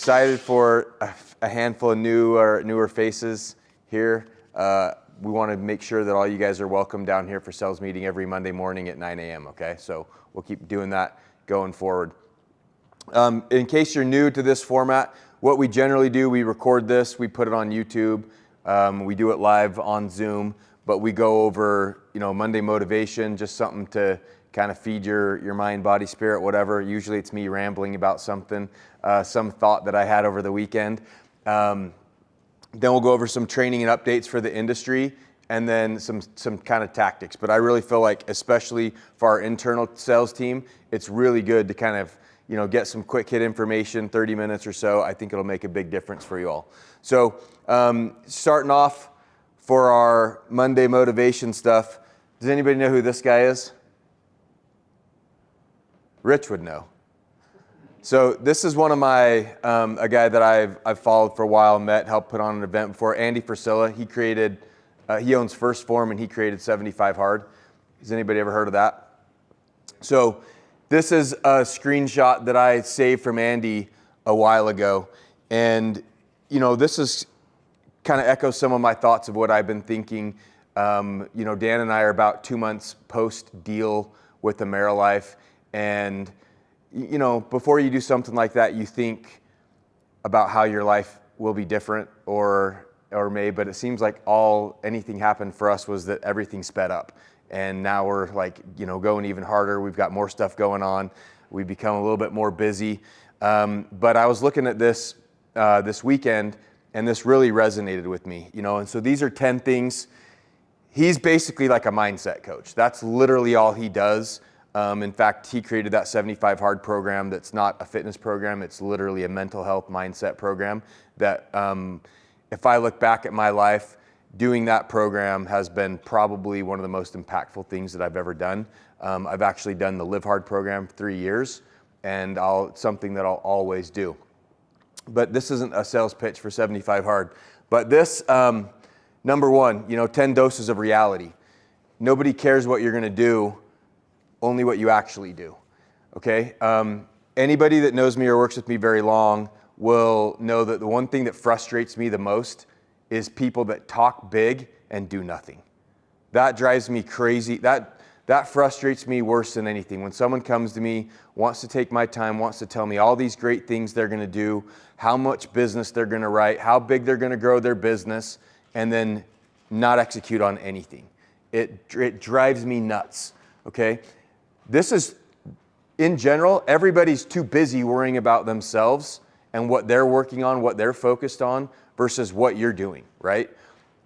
excited for a handful of newer faces here. We want to make sure that all you guys are welcome down here for sales meeting every Monday morning at 9 a.m., okay? So we'll keep doing that going forward. In case you're new to this format, what we generally do, we record this, we put it on YouTube, we do it live on Zoom, but we go over, Monday motivation, just something to kind of feed your mind, body, spirit, whatever. Usually it's me rambling about something, some thought that I had over the weekend. Then we'll go over some training and updates for the industry, and then some kind of tactics. But I really feel like, especially for our internal sales team, it's really good to kind of, get some quick hit information, 30 minutes or so. I think it'll make a big difference for you all. So starting off for our Monday motivation stuff, does anybody know who this guy is? Rich would know. So this is one of my, a guy that I've followed for a while, helped put on an event before, Andy Frisella. He owns First Form, and he created 75 Hard. Has anybody ever heard of that? So this is a screenshot that I saved from Andy a while ago. And, this is kind of echoes some of my thoughts of what I've been thinking. Dan and I are about 2 months post-deal with AmeriLife. And, before you do something like that, you think about how your life will be different or may, but it seems like anything happened for us was that everything sped up. And now we're going even harder. We've got more stuff going on. We've become a little bit more busy. But I was looking at this weekend, and this really resonated with me, and so these are 10 things. He's basically like a mindset coach. That's literally all he does. In fact, he created that 75 Hard program that's not a fitness program. It's literally a mental health mindset program that if I look back at my life, doing that program has been probably one of the most impactful things that I've ever done. I've actually done the Live Hard program for 3 years, and it's something that I'll always do. But this isn't a sales pitch for 75 Hard. But this, number one, 10 doses of reality. Nobody cares what you're going to do, only what you actually do, okay? Anybody that knows me or works with me very long will know that the one thing that frustrates me the most is people that talk big and do nothing. That drives me crazy. That frustrates me worse than anything. When someone comes to me, wants to take my time, wants to tell me all these great things they're going to do, how much business they're going to write, how big they're going to grow their business, and then not execute on anything. It drives me nuts, okay? This is, in general, everybody's too busy worrying about themselves and what they're working on, what they're focused on, versus what you're doing, right?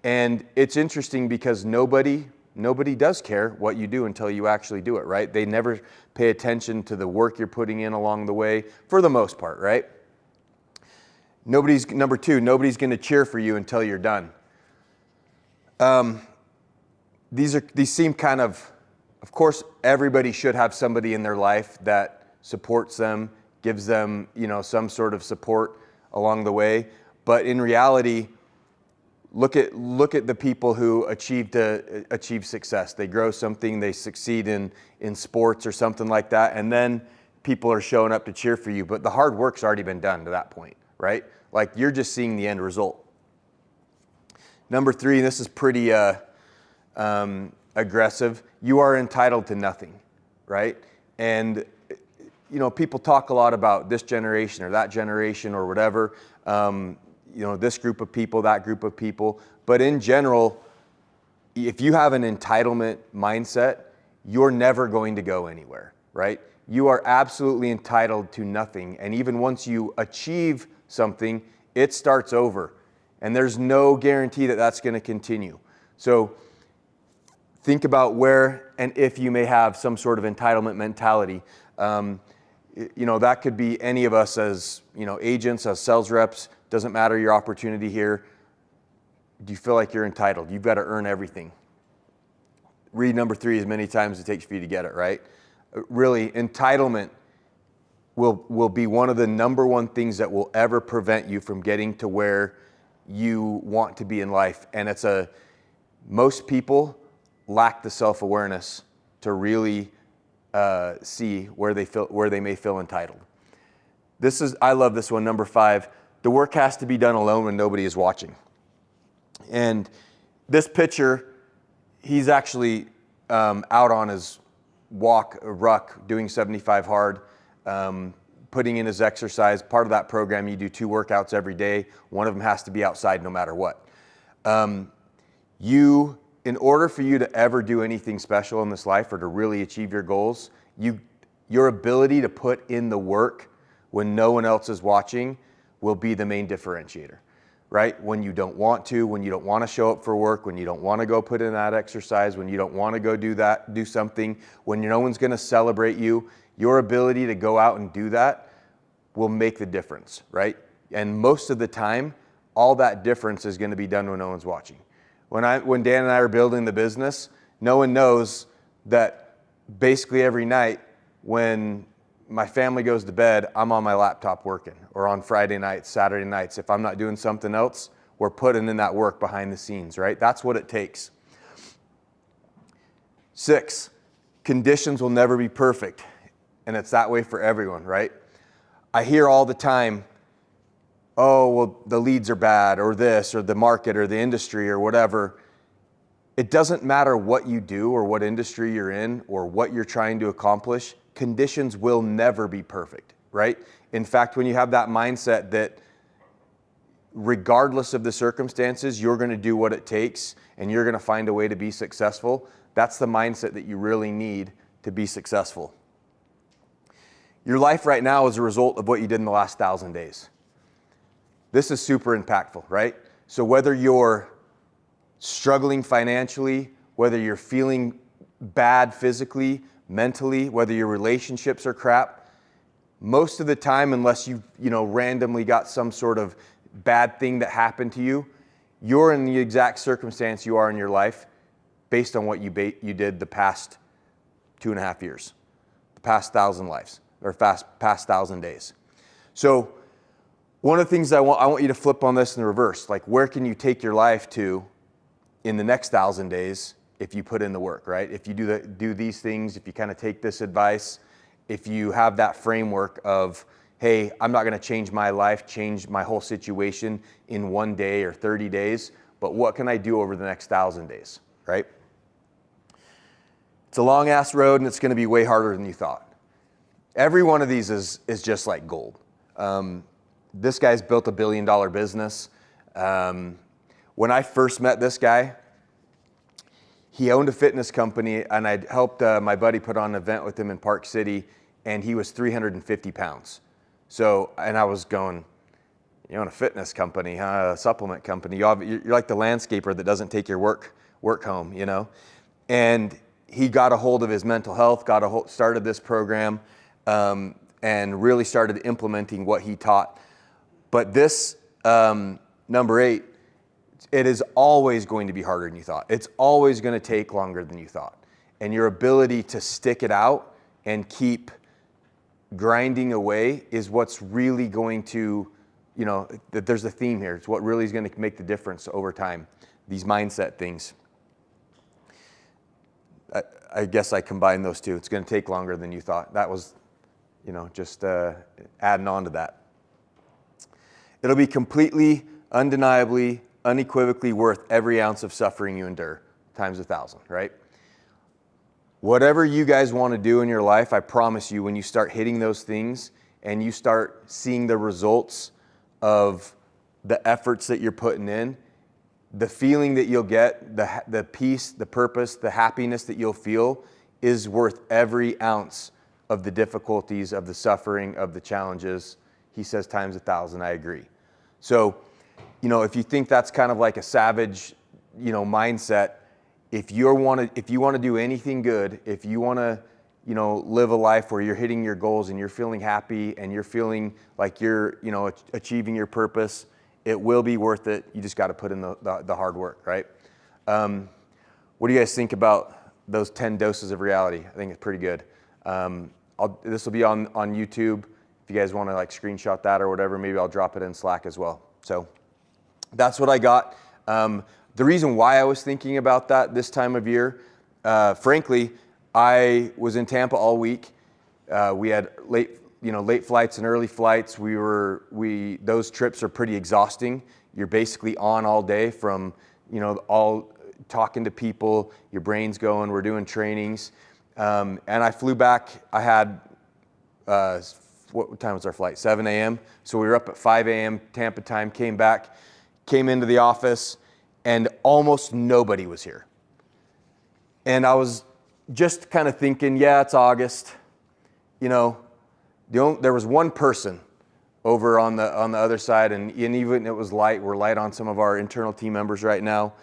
And it's interesting because nobody does care what you do until you actually do it, right? They never pay attention to the work you're putting in along the way, for the most part, right? Number two, nobody's going to cheer for you until you're done. These seem kind of course, everybody should have somebody in their life that supports them, gives them, some sort of support along the way. But in reality, look at the people who achieve success. They grow something, they succeed in sports or something like that, and then people are showing up to cheer for you. But the hard work's already been done to that point, right? Like, you're just seeing the end result. Number three, this is pretty aggressive. You are entitled to nothing, right? And people talk a lot about this generation or that generation or whatever, this group of people, that group of people. But in general, if you have an entitlement mindset, you're never going to go anywhere, right? You are absolutely entitled to nothing. And even once you achieve something, it starts over. And there's no guarantee that that's going to continue. So think about where and if you may have some sort of entitlement mentality. That could be any of us as, agents, as sales reps. Doesn't matter your opportunity here. Do you feel like you're entitled? You've got to earn everything. Read number three as many times as it takes for you to get it, right? Really, entitlement will be one of the number one things that will ever prevent you from getting to where you want to be in life. And most people lack the self-awareness to really see where they may feel entitled. I love this one, number 5. The work has to be done alone when nobody is watching. And this picture, he's actually out on his ruck, doing 75 hard, putting in his exercise. Part of that program, you do 2 workouts every day. One of them has to be outside no matter what. In order for you to ever do anything special in this life or to really achieve your goals, your ability to put in the work when no one else is watching will be the main differentiator, right? When you don't want to, when you don't want to show up for work, when you don't want to go put in that exercise, when you don't want to go do something, when no one's going to celebrate you, your ability to go out and do that will make the difference, right? And most of the time, all that difference is going to be done when no one's watching. When Dan and I are building the business, no one knows that basically every night when my family goes to bed, I'm on my laptop working, or on Friday nights, Saturday nights. If I'm not doing something else, we're putting in that work behind the scenes, right? That's what it takes. 6, conditions will never be perfect. And it's that way for everyone, right? I hear all the time, oh, well, the leads are bad, or this, or the market, or the industry, or whatever. It doesn't matter what you do or what industry you're in or what you're trying to accomplish. Conditions will never be perfect, right? In fact, when you have that mindset that regardless of the circumstances, you're going to do what it takes and you're going to find a way to be successful, that's the mindset that you really need to be successful. Your life right now is a result of what you did in the last 1,000 days. This is super impactful, right? So whether you're struggling financially, whether you're feeling bad physically, mentally, whether your relationships are crap, most of the time, unless you randomly got some sort of bad thing that happened to you, you're in the exact circumstance you are in your life based on what you did the past 2.5 years, the past 1,000 lives, or past 1,000 days. So one of the things I want you to flip on this in the reverse. Like, where can you take your life to in the next 1,000 days if you put in the work, right? If you do these things, if you kind of take this advice, if you have that framework of, hey, I'm not going to change my life, change my whole situation in 1 day or 30 days, but what can I do over the next 1,000 days, right? It's a long ass road and it's going to be way harder than you thought. Every one of these is just like gold. This guy's built $1 billion business. When I first met this guy, he owned a fitness company, and I'd helped my buddy put on an event with him in Park City, and he was 350 pounds. So, and I was going, you own a fitness company, huh? A supplement company. You're like the landscaper that doesn't take your work home, you know? And he got a hold of his mental health, started this program, and really started implementing what he taught. But this, number 8, it is always going to be harder than you thought. It's always going to take longer than you thought. And your ability to stick it out and keep grinding away is what's really going to, there's a theme here. It's what really is going to make the difference over time, these mindset things. I guess I combined those two. It's going to take longer than you thought. That was, just adding on to that. It'll be completely, undeniably, unequivocally worth every ounce of suffering you endure, times 1,000, right? Whatever you guys want to do in your life, I promise you, when you start hitting those things and you start seeing the results of the efforts that you're putting in, the feeling that you'll get, the peace, the purpose, the happiness that you'll feel is worth every ounce of the difficulties, of the suffering, of the challenges. He says times 1,000, I agree. So, if you think that's kind of like a savage, mindset, if you want to do anything good, if you want to, live a life where you're hitting your goals and you're feeling happy and you're feeling like you're, achieving your purpose, it will be worth it. You just got to put in the hard work, right? What do you guys think about those 10 doses of reality? I think it's pretty good. This will be on YouTube. If you guys want to screenshot that or whatever, maybe I'll drop it in Slack as well. So that's what I got. The reason why I was thinking about that this time of year, frankly, I was in Tampa all week. We had late flights and early flights. Those trips are pretty exhausting. You're basically on all day from, all talking to people, your brain's going, we're doing trainings. And I flew back, I had, what time was our flight? 7 a.m. So we were up at 5 a.m. Tampa time, came into the office, and almost nobody was here. And I was just kind of thinking, yeah, it's August. There was one person over on the other side, and even it was light. We're light on some of our internal team members right now.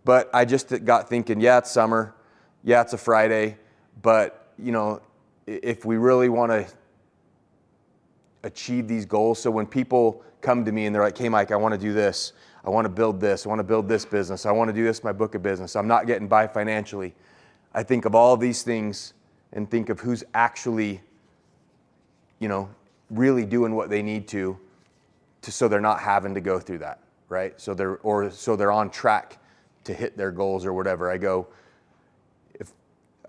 But I just got thinking, yeah, it's summer. Yeah, it's a Friday. But, if we really want to achieve these goals, so when people come to me and they're like, hey, Mike, I want to do this. I want to build this. I want to build this business. I want to do this, my book of business. I'm not getting by financially. I think of all these things and think of who's actually, really doing what they need to so they're not having to go through that, right? So they're on track to hit their goals or whatever. I go,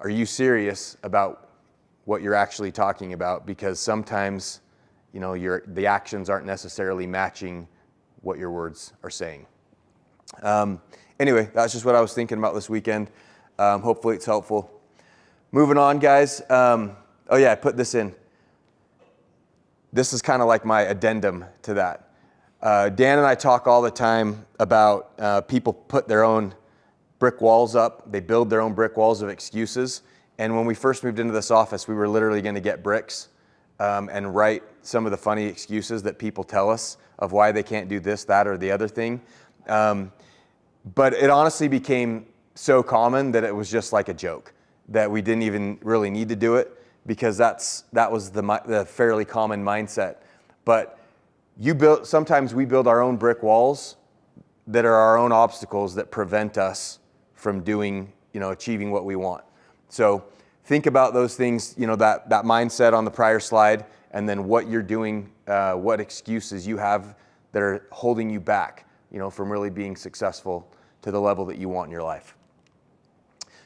are you serious about what you're actually talking about? Because sometimes, the actions aren't necessarily matching what your words are saying. Anyway, that's just what I was thinking about this weekend. Hopefully it's helpful. Moving on, guys. I put this in. This is kind of like my addendum to that. Dan and I talk all the time about people put their own brick walls up. They build their own brick walls of excuses. And when we first moved into this office, we were literally going to get bricks and write some of the funny excuses that people tell us of why they can't do this, that, or the other thing. But it honestly became so common that it was just like a joke, that we didn't even really need to do it, because that was the fairly common mindset. But sometimes we build our own brick walls that are our own obstacles that prevent us from doing, achieving what we want. So think about those things, that mindset on the prior slide, and then what you're doing, what excuses you have that are holding you back, from really being successful to the level that you want in your life.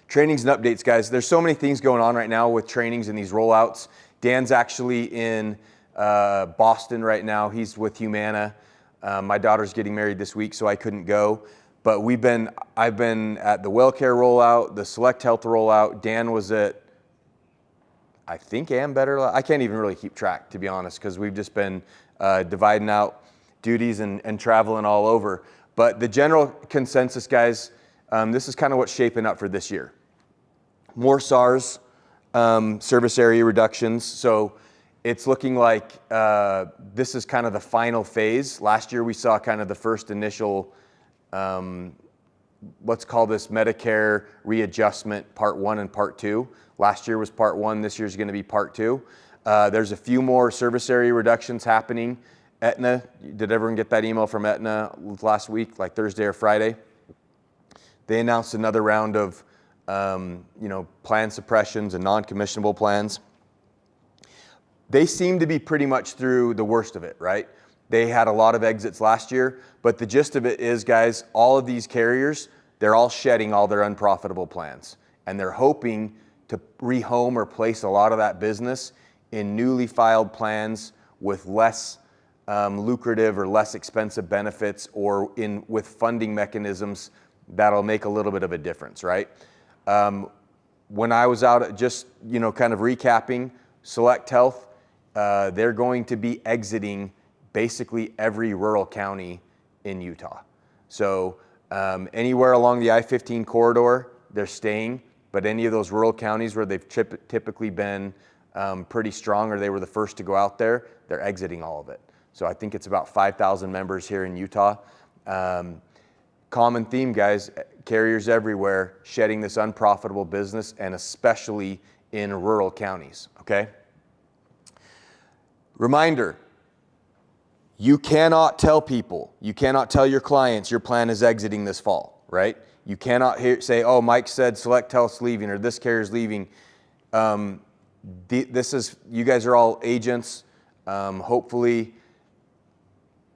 Trainings and updates, guys. There's so many things going on right now with trainings and these rollouts. Dan's actually in Boston right now. He's with Humana. My daughter's getting married this week, so I couldn't go. But I've been at the WellCare rollout, the Select Health rollout. Dan was at, I think, Better. I can't even really keep track, to be honest, because we've just been dividing out duties and traveling all over. But the general consensus, guys, this is kind of what's shaping up for this year. More SARS, service area reductions. So it's looking like this is kind of the final phase. Last year we saw kind of the first initial, let's call this Medicare readjustment, part 1 and part 2. Last year was part 1, this year's gonna be part 2. There's a few more service area reductions happening. Aetna, did everyone get that email from Aetna last week, like Thursday or Friday? They announced another round of plan suppressions and non-commissionable plans. They seem to be pretty much through the worst of it, right? They had a lot of exits last year, but the gist of it is, guys, all of these carriers, they're all shedding all their unprofitable plans. And they're hoping to rehome or place a lot of that business in newly filed plans with less lucrative or less expensive benefits, or with funding mechanisms that'll make a little bit of a difference, right? When I was out, just, kind of recapping, Select Health, they're going to be exiting basically every rural county in Utah. So anywhere along the I-15 corridor, they're staying, but any of those rural counties where they've typically been pretty strong, or they were the first to go out there, they're exiting all of it. So I think it's about 5,000 members here in Utah. Common theme, guys, carriers everywhere shedding this unprofitable business, and especially in rural counties, okay? Reminder, you cannot tell people, you cannot tell your clients your plan is exiting this fall, right? You cannot say, oh, Mike said Select Health's leaving, or this carrier's leaving. You guys are all agents. Hopefully,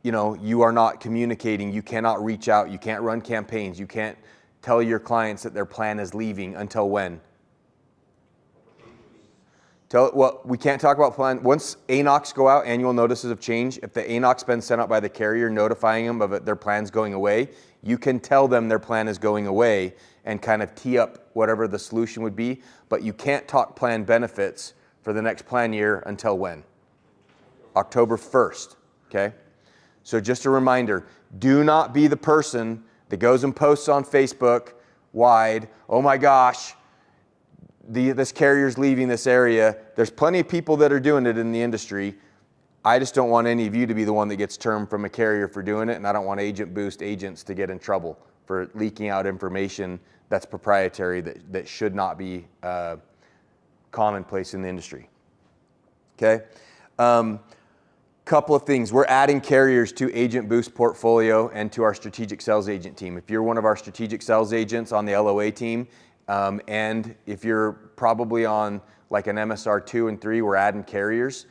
you are not communicating. You cannot reach out. You can't run campaigns. You can't tell your clients that their plan is leaving until when? Well, we can't talk about plan. Once ANOCs go out, annual notices of change, if the ANOC's been sent out by the carrier notifying them of their plan's going away, you can tell them their plan is going away and kind of tee up whatever the solution would be, but you can't talk plan benefits for the next plan year until when? October 1st, okay? So just a reminder, do not be the person that goes and posts on Facebook wide, oh my gosh, this carrier's leaving this area. There's plenty of people that are doing it in the industry. I just don't want any of you to be the one that gets termed from a carrier for doing it, and I don't want Agent Boost agents to get in trouble for leaking out information that's proprietary that should not be commonplace in the industry. Okay? Couple of things. We're adding carriers to Agent Boost portfolio and to our strategic sales agent team. If you're one of our strategic sales agents on the LOA team, and if you're probably on like an MSR 2 and 3, we're adding carriers.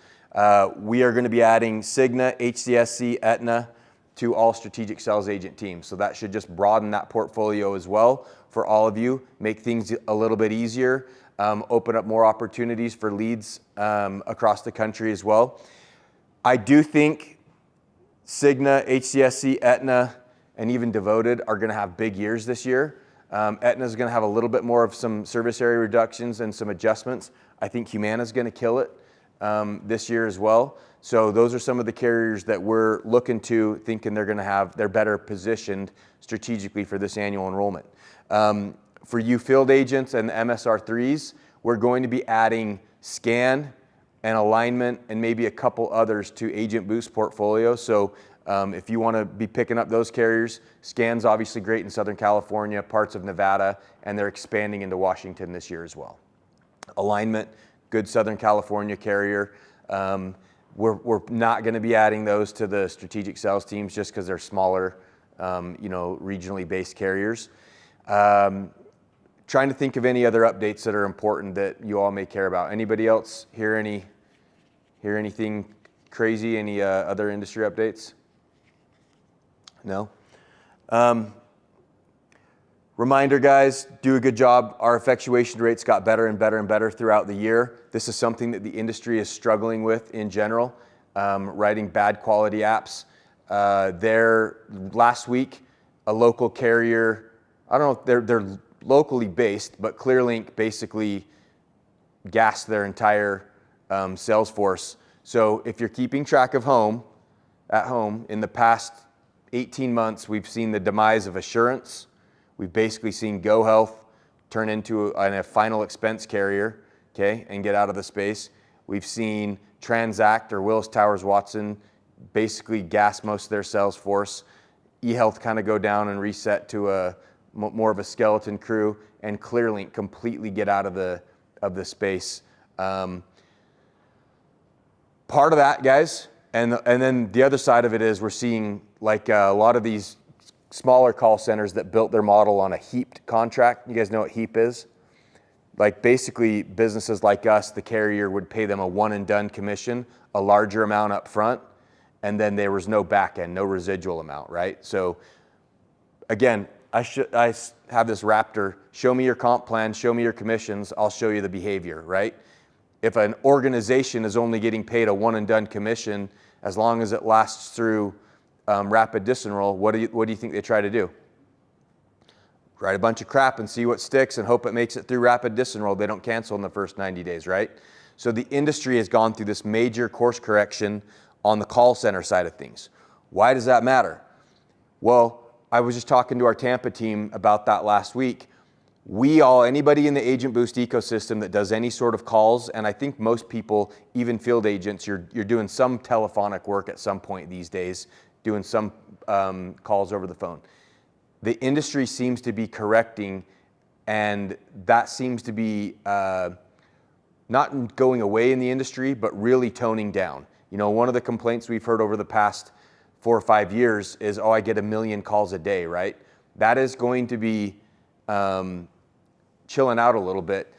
We are going to be adding Cigna, HCSC, Aetna to all strategic sales agent teams. So that should just broaden that portfolio as well for all of you, make things a little bit easier, open up more opportunities for leads across the country as well. I do think Cigna, HCSC, Aetna, and even Devoted are going to have big years this year. Aetna is going to have a little bit more of some service area reductions and some adjustments. I think Humana is going to kill it this year as well. So those are some of the carriers that we're looking to, thinking they're better positioned strategically for this annual enrollment. For you field agents and the MSR3s, we're going to be adding Scan and Alignment and maybe a couple others to Agent Boost portfolio. So if you want to be picking up those carriers, Scan's obviously great in Southern California, parts of Nevada, and they're expanding into Washington this year as well. Alignment, good Southern California carrier. We're not going to be adding those to the strategic sales teams just because they're smaller, regionally based carriers. Trying to think of any other updates that are important that you all may care about. Anybody else hear anything crazy? Any other industry updates? No? Reminder, guys, do a good job. Our effectuation rates got better and better and better throughout the year. This is something that the industry is struggling with in general, writing bad quality apps. Last week, a local carrier, I don't know if they're locally based, but ClearLink basically gassed their entire sales force. So if you're keeping track of at home, in the past 18 months, we've seen the demise of Assurance. We've basically seen GoHealth turn into a final expense carrier, okay, and get out of the space. We've seen Transact or Willis Towers Watson basically gas most of their sales force. eHealth kind of go down and reset to more of a skeleton crew, and ClearLink completely get out of the space. Part of that, guys, and then the other side of it is we're seeing like a lot of these smaller call centers that built their model on a heaped contract. You guys know what HEAP is? Like basically businesses like us, the carrier would pay them a one and done commission, a larger amount up front, and then there was no back end, no residual amount, right? So again, I have this Raptor, show me your comp plan, show me your commissions, I'll show you the behavior, right? If an organization is only getting paid a one and done commission, as long as it lasts through rapid disenroll, what do you think they try to do? Write a bunch of crap and see what sticks and hope it makes it through rapid disenroll. They don't cancel in the first 90 days, right? So the industry has gone through this major course correction on the call center side of things. Why does that matter? Well, I was just talking to our Tampa team about that last week. Anybody in the Agent Boost ecosystem that does any sort of calls, and I think most people, even field agents, you're doing some telephonic work at some point these days, doing some calls over the phone. The industry seems to be correcting, and that seems to be not going away in the industry, but really toning down. One of the complaints we've heard over the past 4 or 5 years is, I get 1 million calls a day, right? That is going to be chilling out a little bit.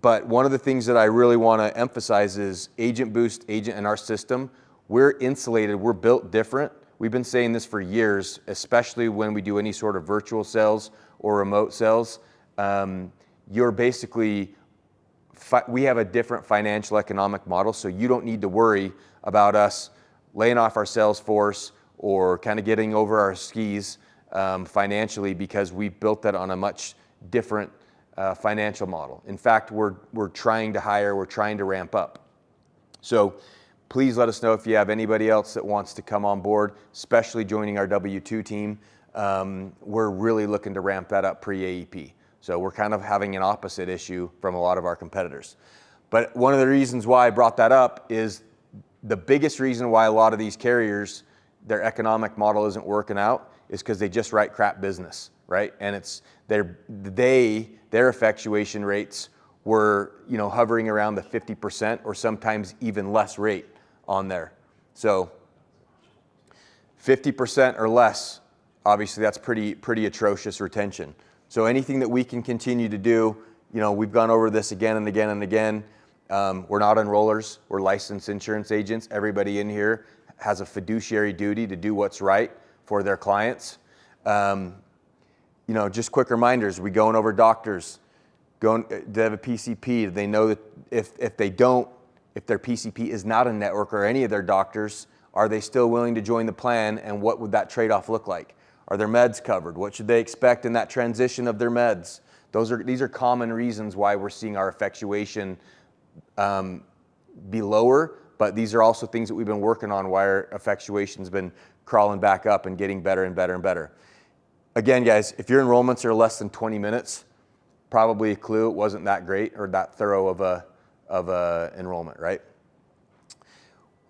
But one of the things that I really want to emphasize is Agent Boost, agent in our system, we're insulated, we're built different. We've been saying this for years, especially when we do any sort of virtual sales or remote sales. You're basically we have a different financial economic model, so you don't need to worry about us laying off our sales force or kind of getting over our skis financially, because we've built that on a much different financial model. In fact, we're trying to hire, we're trying to ramp up. So please let us know if you have anybody else that wants to come on board, especially joining our W-2 team. We're really looking to ramp that up pre-AEP. So we're kind of having an opposite issue from a lot of our competitors. But one of the reasons why I brought that up is the biggest reason why a lot of these carriers, their economic model isn't working out, is because they just write crap business, right? And it's their effectuation rates were, hovering around the 50% or sometimes even less rate on there. So 50% or less, obviously that's pretty atrocious retention. So anything that we can continue to do, we've gone over this again and again and again. We're not enrollers, we're licensed insurance agents. Everybody in here has a fiduciary duty to do what's right for their clients. Just quick reminders, we going over doctors, do they have a PCP? Do they know that if their PCP is not a network or any of their doctors, are they still willing to join the plan, and what would that trade-off look like? Are their meds covered? What should they expect in that transition of their meds? These are common reasons why we're seeing our effectuation be lower, but these are also things that we've been working on, why our effectuation's been crawling back up and getting better and better and better. Again, guys, if your enrollments are less than 20 minutes, probably a clue it wasn't that great or that thorough of a enrollment, right?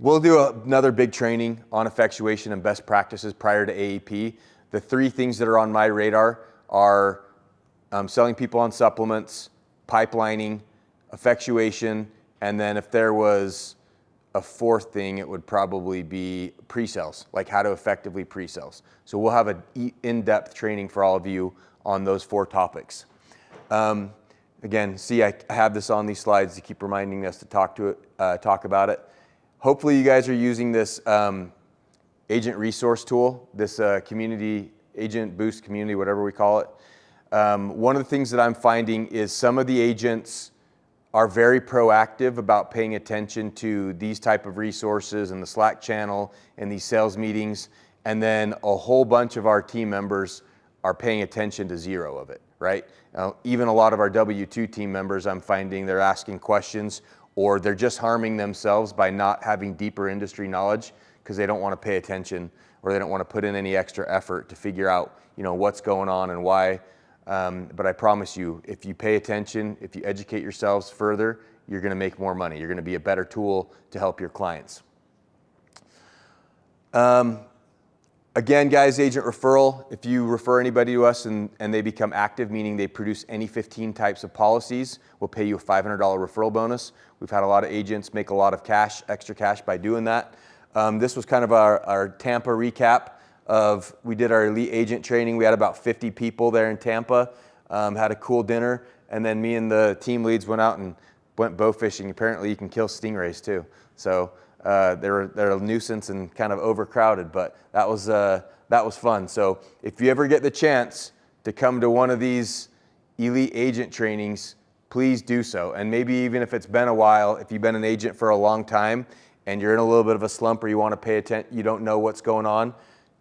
We'll do another big training on effectuation and best practices prior to AEP. The 3 things that are on my radar are selling people on supplements, pipelining, effectuation, and then if there was a 4th thing, it would probably be pre-sales, like how to effectively pre-sales. So we'll have an in-depth training for all of you on those 4 topics. Again, see, I have this on these slides to keep reminding us to talk about it. Hopefully you guys are using this agent resource tool, this community, agent boost community, whatever we call it. One of the things that I'm finding is some of the agents are very proactive about paying attention to these type of resources and the Slack channel and these sales meetings, and then a whole bunch of our team members are paying attention to 0 of it, right? Even a lot of our W-2 team members, I'm finding they're asking questions, or they're just harming themselves by not having deeper industry knowledge because they don't want to pay attention, or they don't want to put in any extra effort to figure out, what's going on and why. But I promise you, if you pay attention, if you educate yourselves further, you're going to make more money. You're going to be a better tool to help your clients. Again, guys, agent referral. If you refer anybody to us and they become active, meaning they produce any 15 types of policies, we'll pay you a $500 referral bonus. We've had a lot of agents make a lot of cash, extra cash by doing that. This was kind of our Tampa recap of, we did our elite agent training. We had about 50 people there in Tampa, had a cool dinner, and then me and the team leads went out and went bow fishing. Apparently you can kill stingrays too. So they're a nuisance and kind of overcrowded, but that was fun. So if you ever get the chance to come to one of these elite agent trainings, please do so. And maybe even if it's been a while, if you've been an agent for a long time and you're in a little bit of a slump or you want to pay attention, you don't know what's going on,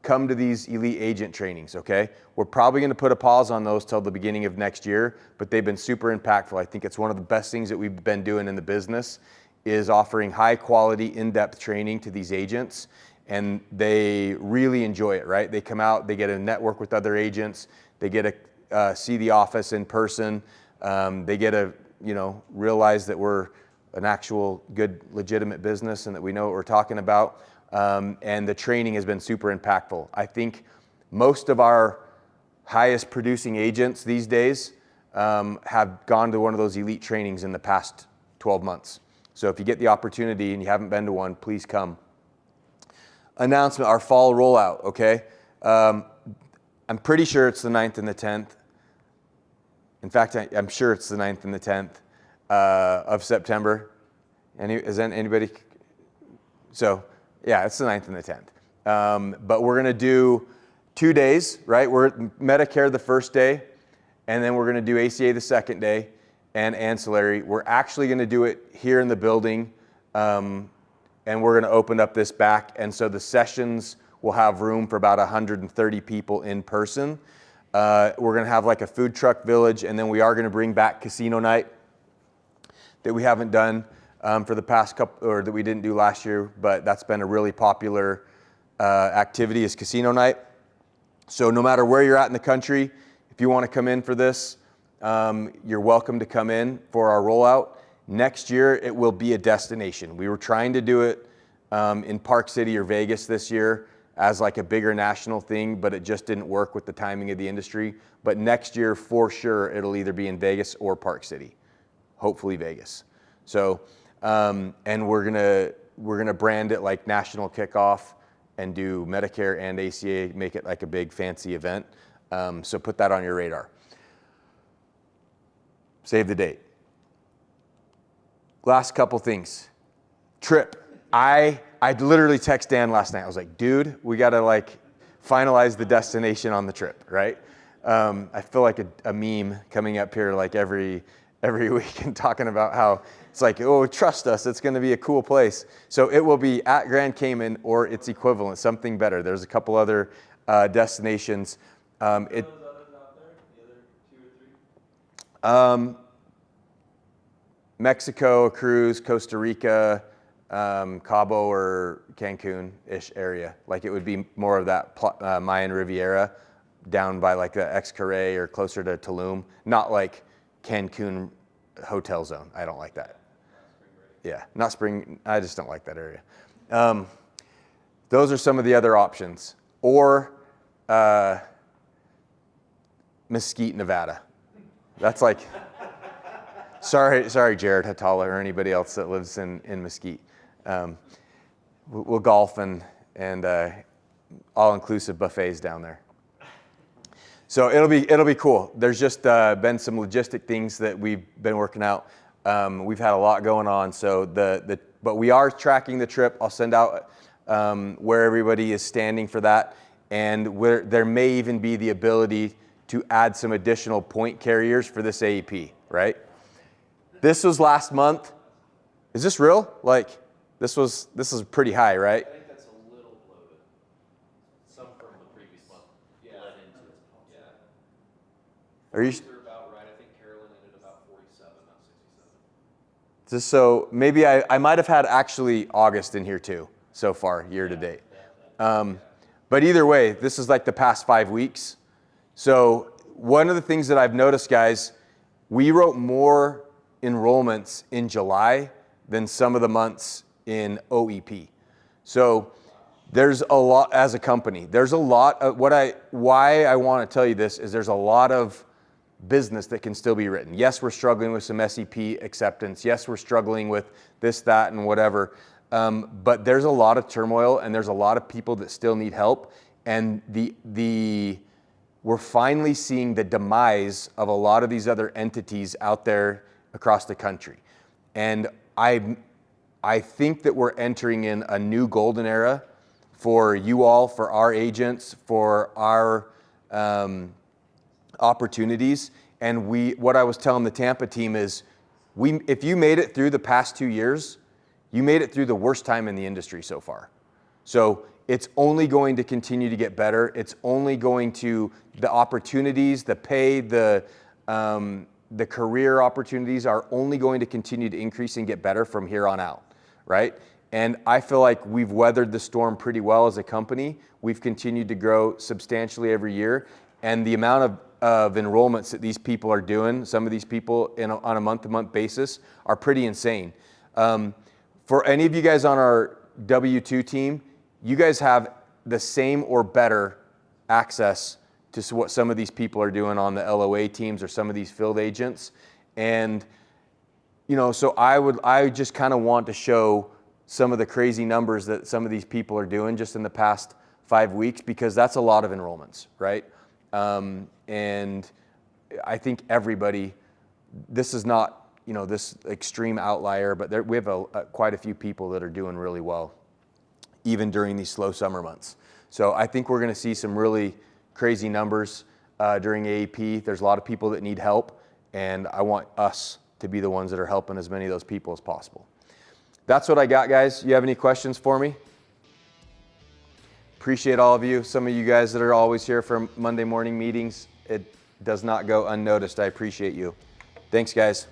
come to these elite agent trainings, okay? We're probably going to put a pause on those till the beginning of next year, but they've been super impactful. I think it's one of the best things that we've been doing in the business is offering high quality, in-depth training to these agents, and they really enjoy it, right? They come out, they get to network with other agents, they get to see the office in person, they get to, realize that we're an actual good, legitimate business and that we know what we're talking about. And the training has been super impactful. I think most of our highest producing agents these days have gone to one of those elite trainings in the past 12 months. So if you get the opportunity and you haven't been to one, please come. Announcement, our fall rollout, okay? I'm pretty sure it's the 9th and the 10th. In fact, I'm sure it's the 9th and the 10th of September. Is anybody? So, yeah, it's the 9th and the 10th. But we're going to do 2 days, right? We're Medicare the first day, and then we're going to do ACA the second day. and ancillary. We're actually going to do it here in the building, and we're going to open up this back. And so the sessions will have room for about 130 people in person. We're going to have like a food truck village, and then we are going to bring back casino night that we haven't done for the past couple, or that we didn't do last year, but that's been a really popular activity, is casino night. So no matter where you're at in the country, if you want to come in for this, you're welcome to come in for our rollout. Next year, it will be a destination. We were trying to do it in Park City or Vegas this year as like a bigger national thing, but it just didn't work with the timing of the industry. But next year, for sure, it'll either be in Vegas or Park City. Hopefully Vegas. So, and we're gonna brand it like National Kickoff and do Medicare and ACA, make it like a big fancy event. So put that on your radar. Save the date. Last couple things. Trip. I literally texted Dan last night. I was like, dude, we gotta like finalize the destination on the trip, right? I feel like a meme coming up here like every week and talking about how it's like, oh, trust us, it's going to be a cool place. So it will be at Grand Cayman or its equivalent, something better. There's a couple other destinations. Those others out there, the other 2 or 3? Mexico, a cruise, Costa Rica, Cabo or Cancun-ish area. Like it would be more of that Mayan Riviera down by like the Xcaret or closer to Tulum. Not like Cancun hotel zone. I don't like that. Yeah, not spring. I just don't like that area. Those are some of the other options. Or Mesquite, Nevada. That's like, sorry, Jared Hatala or anybody else that lives in Mesquite. We'll golf and all-inclusive buffets down there. So it'll be cool. There's just been some logistic things that we've been working out. We've had a lot going on. So but we are tracking the trip. I'll send out where everybody is standing for that, and where there may even be the ability to add some additional point carriers for this AEP. Right? This was last month. Is this real? Like this is pretty high, right? I think that's a little bloated. Some from the previous month led into it. Yeah. Are you? They're about right. I think Carolyn ended about 47, not 67. Just so maybe I might have had actually August in here too so far, year to date. But either way, this is like the past 5 weeks. So one of the things that I've noticed, guys, we wrote more enrollments in July than some of the months in OEP. So there's a lot as a company. There's a lot of why I want to tell you this is there's a lot of business that can still be written. Yes, we're struggling with some SEP acceptance. Yes, we're struggling with this, that, and whatever. But there's a lot of turmoil and there's a lot of people that still need help. And we're finally seeing the demise of a lot of these other entities out there across the country. And I think that we're entering in a new golden era for you all, for our agents, for our opportunities. And what I was telling the Tampa team is, if you made it through the past 2 years, you made it through the worst time in the industry so far. So it's only going to continue to get better. It's only going to, the opportunities, the pay, the career opportunities are only going to continue to increase and get better from here on out, right? And I feel like we've weathered the storm pretty well as a company. We've continued to grow substantially every year. And the amount of enrollments that these people are doing, some of these people on a month-to-month basis, are pretty insane. For any of you guys on our W-2 team, you guys have the same or better access to what some of these people are doing on the LOA teams or some of these field agents. And, so I just kind of want to show some of the crazy numbers that some of these people are doing just in the past 5 weeks, because that's a lot of enrollments, right? And I think everybody, this is not, this extreme outlier, but we have quite a few people that are doing really well, even during these slow summer months. So I think we're going to see some really crazy numbers during AEP. There's a lot of people that need help, and I want us to be the ones that are helping as many of those people as possible. That's what I got, guys. You have any questions for me? Appreciate all of you. Some of you guys that are always here for Monday morning meetings. It does not go unnoticed. I appreciate you. Thanks, guys.